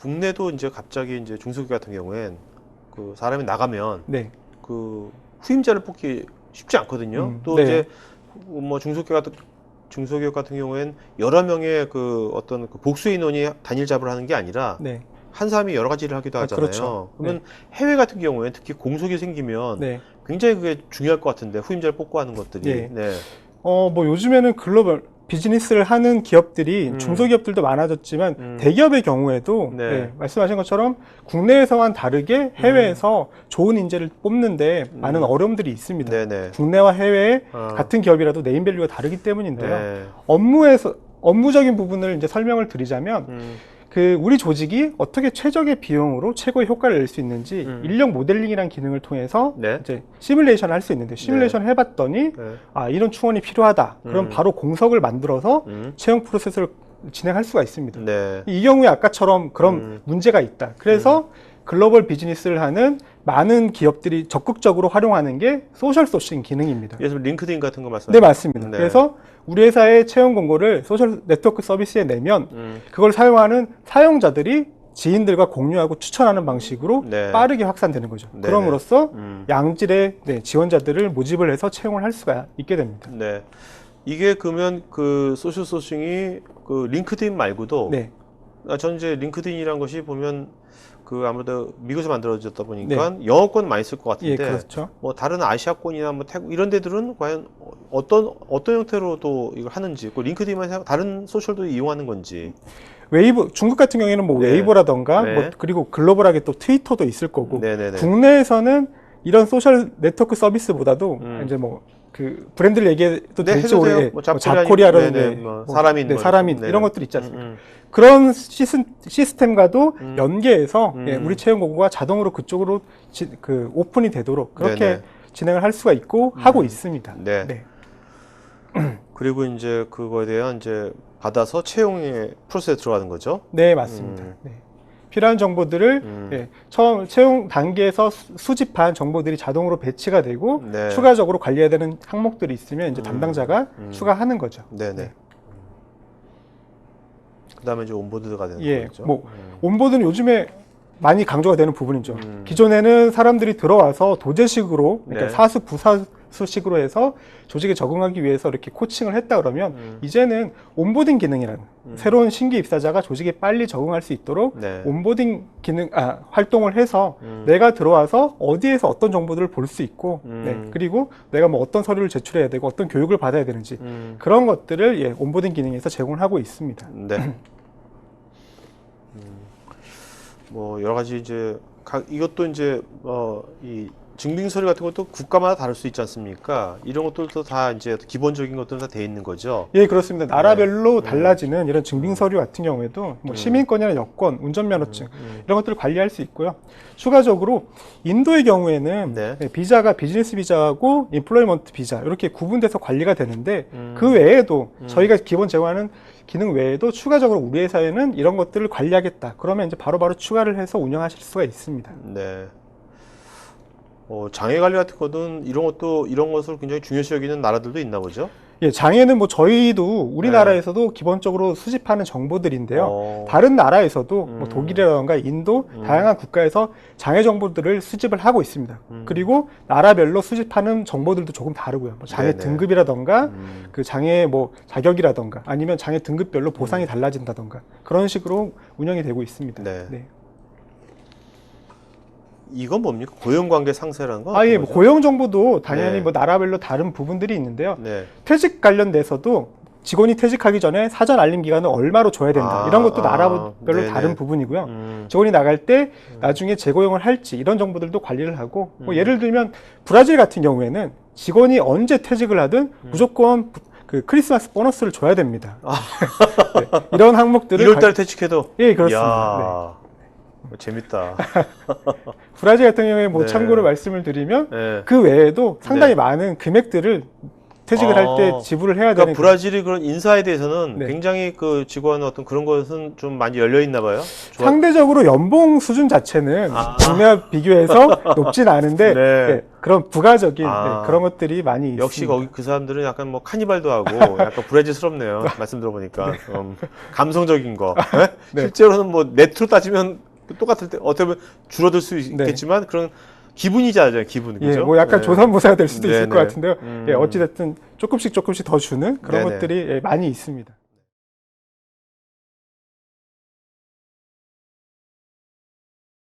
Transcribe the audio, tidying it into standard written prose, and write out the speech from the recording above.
국내도 이제 갑자기 이제 중소기업 같은 경우엔 그 사람이 나가면 네. 그 후임자를 뽑기 쉽지 않거든요. 또 네. 이제 뭐 중소기업 같은 경우엔 여러 명의 그 어떤 그 복수 인원이 단일 잡을 하는 게 아니라 네. 한 사람이 여러 가지 일을 하기도 하잖아요. 그렇죠. 그러면 해외 같은 경우엔 특히 공석이 생기면 네. 굉장히 그게 중요할 것 같은데 후임자를 뽑고 하는 것들이. 네. 네. 뭐 요즘에는 글로벌 비즈니스를 하는 기업들이 중소기업들도 많아졌지만 대기업의 경우에도 네. 네, 말씀하신 것처럼 국내에서와는 다르게 해외에서 좋은 인재를 뽑는데 많은 어려움들이 있습니다. 네네. 국내와 해외 어. 같은 기업이라도 네임밸류가 다르기 때문인데요. 네. 업무적인 부분을 이제 설명을 드리자면 그 우리 조직이 어떻게 최적의 비용으로 최고의 효과를 낼 수 있는지 인력 모델링이라는 기능을 통해서 네. 이제 시뮬레이션을 할 수 있는데 시뮬레이션을 해봤더니 네. 아 이런 충원이 필요하다. 그럼 바로 공석을 만들어서 채용 프로세스를 진행할 수가 있습니다. 네. 이 경우에 아까처럼 그런 문제가 있다. 그래서 글로벌 비즈니스를 하는 많은 기업들이 적극적으로 활용하는 게 소셜 소싱 기능입니다. 예를 들면 링크드인 같은 거 말씀하시죠? 네, 맞습니다. 네. 그래서 우리 회사의 채용 공고를 소셜 네트워크 서비스에 내면 그걸 사용하는 사용자들이 지인들과 공유하고 추천하는 방식으로 네. 빠르게 확산되는 거죠. 네네. 그럼으로써 양질의 지원자들을 모집을 해서 채용을 할 수가 있게 됩니다. 네. 이게 그러면 그 소셜 소싱이 그 링크드인 말고도 네. 저는 이제 링크드인이라는 것이 보면 그 아무래도 미국에서 만들어졌다 보니까 영어권 많이 쓸 것 같은데 예, 그렇죠. 뭐 다른 아시아권이나 뭐 태국 이런 데들은 과연 어떤 형태로도 이걸 하는지 그 링크드인만 다른 소셜도 이용하는 건지. 웨이브 중국 같은 경우에는 뭐 네. 웨이보라던가 네. 뭐 그리고 글로벌하게 또 트위터도 있을 거고 네네네. 국내에서는 이런 소셜 네트워크 서비스보다도 이제 뭐 그 브랜드를 얘기해도 네, 될지 해도 돼요. 모르겠는데 뭐 잡코리아라든지 뭐 사람인 뭐 사람인 네네. 이런 것들 있지 않습니까? 그런 시스템과도 연계해서 우리 채용 공고가 자동으로 그쪽으로 그 오픈이 되도록 그렇게 네네. 진행을 할 수가 있고 하고 있습니다. 네. 네. 그리고 이제 그거에 대한 이제 받아서 채용의 프로세스에 들어가는 거죠. 네, 맞습니다. 네. 필요한 정보들을 처음 채용 단계에서 수집한 정보들이 자동으로 배치가 되고 네. 추가적으로 관리해야 되는 항목들이 있으면 이제 담당자가 추가하는 거죠. 네네. 네. 그다음에 이제 온보드가 되는 예, 거죠. 뭐 온보드는 요즘에 많이 강조가 되는 부분이죠. 기존에는 사람들이 들어와서 도제식으로, 그러니까 네. 사수 부사수식으로 해서 조직에 적응하기 위해서 이렇게 코칭을 했다 그러면 이제는 온보딩 기능이라는 새로운 신규 입사자가 조직에 빨리 적응할 수 있도록 네. 온보딩 활동을 해서 내가 들어와서 어디에서 어떤 정보들을 볼 수 있고, 그리고 내가 뭐 어떤 서류를 제출해야 되고 어떤 교육을 받아야 되는지 그런 것들을 온보딩 기능에서 제공을 하고 있습니다. 네. 뭐 여러 가지 이제 이것도 이제 이 증빙 서류 같은 것도 국가마다 다를 수 있지 않습니까? 이런 것들도 다 이제 기본적인 것들은 다 돼 있는 거죠. 예, 그렇습니다. 나라별로 달라지는 이런 증빙 서류 같은 경우에도 뭐 시민권이나 여권, 운전면허증 이런 것들을 관리할 수 있고요. 추가적으로 인도의 경우에는 네. 비자가 비즈니스 비자하고 인플로이먼트 비자 이렇게 구분돼서 관리가 되는데 그 외에도 저희가 기본 제공하는 기능 외에도 추가적으로 우리 회사에는 이런 것들을 관리하겠다. 그러면 이제 바로바로 추가를 해서 운영하실 수가 있습니다. 네. 장애 관리 같은 거는 이런 것을 굉장히 중요시 여기는 나라들도 있나 보죠. 예, 장애는 뭐 저희도 우리나라에서도 기본적으로 수집하는 정보들인데요. 다른 나라에서도 뭐 독일이라던가 인도 다양한 국가에서 장애 정보들을 수집을 하고 있습니다. 그리고 나라별로 수집하는 정보들도 조금 다르고요. 뭐 장애 네네. 등급이라던가 그 장애 뭐 자격이라던가 아니면 장애 등급별로 보상이 달라진다던가 그런 식으로 운영이 되고 있습니다. 네. 네. 이건 뭡니까? 고용관계 상세라는 건? 아, 예, 어떤 뭐 거죠? 고용 정보도 당연히 네. 뭐 나라별로 다른 부분들이 있는데요. 네. 퇴직 관련돼서도 직원이 퇴직하기 전에 사전 알림 기간을 얼마로 줘야 된다. 이런 것도 나라별로 네네. 다른 부분이고요. 직원이 나갈 때 나중에 재고용을 할지 이런 정보들도 관리를 하고 뭐 예를 들면 브라질 같은 경우에는 직원이 언제 퇴직을 하든 무조건 그 크리스마스 보너스를 줘야 됩니다. 네, 이런 항목들을 1월달 퇴직해도? 예, 그렇습니다. 이야, 재밌다. 브라질 같은 경우에 뭐 네. 참고로 말씀을 드리면 네. 그 외에도 상당히 네. 많은 금액들을 퇴직을 할 때 지불을 해야 그러니까 되는 브라질이 그런 인사에 대해서는 네. 굉장히 그 직원 어떤 그런 것은 좀 많이 열려 있나 봐요. 상대적으로 연봉 수준 자체는 아. 국내와 비교해서 높진 않은데 네. 네, 그런 부가적인 아. 네, 그런 것들이 많이 역시 있습니다. 거기 그 사람들은 약간 뭐 카니발도 하고 약간 브라질스럽네요. 말씀 들어보니까 감성적인 거. 네? 네. 실제로는 뭐 네트로 따지면 똑같을 때 어떻게 보면 줄어들 수 있겠지만 그런 기분이잖아요, 기분. 예, 그죠? 뭐 약간 네. 조선모사가 될 수도 있을 네네. 것 같은데요. 예, 어찌됐든 조금씩 더 주는 그런 네네. 것들이 예, 많이 있습니다.